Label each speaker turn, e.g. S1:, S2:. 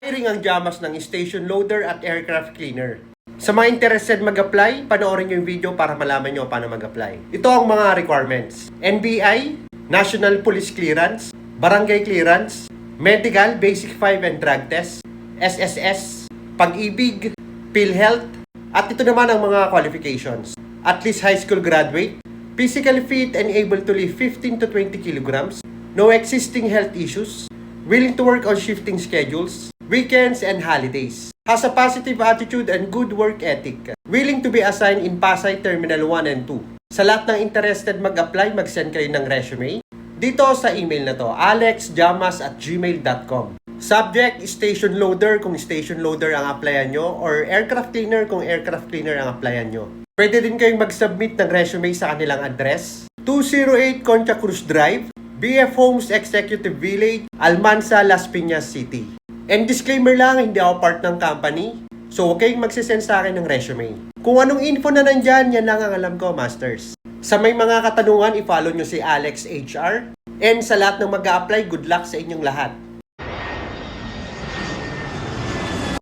S1: Hiring ang Jamas ng station loader at aircraft cleaner. Sa mga interested mag-apply, panoorin nyo yung video para malaman nyo paano mag-apply. Ito ang mga requirements. NBI, National Police Clearance, Barangay Clearance, Medical, Basic 5 and Drug Test, SSS, Pag-ibig, PhilHealth, at ito naman ang mga qualifications. At least high school graduate, physically fit and able to lift 15 to 20 kilograms, no existing health issues, willing to work on shifting schedules, weekends and holidays, has a positive attitude and good work ethic, willing to be assigned in Pasay Terminal 1 and 2. Sa lahat ng interested mag-apply, mag-send kayo ng resume dito sa email na to, alexjamas@gmail.com. Subject, station loader kung station loader ang applyan nyo, or aircraft cleaner kung aircraft cleaner ang applyan nyo. Pwede din kayong mag-submit ng resume sa kanilang address, 208 Concha Cruz Drive, BF Homes Executive Village, Almansa, Las Piñas City. And disclaimer lang, hindi ako part ng company, so huwag kayong magsisend sa akin ng resume. Kung anong info na nandyan, yan lang ang alam ko, masters. Sa may mga katanungan, i-follow nyo si Alex HR. And sa lahat ng mag-a-apply, good luck sa inyong lahat.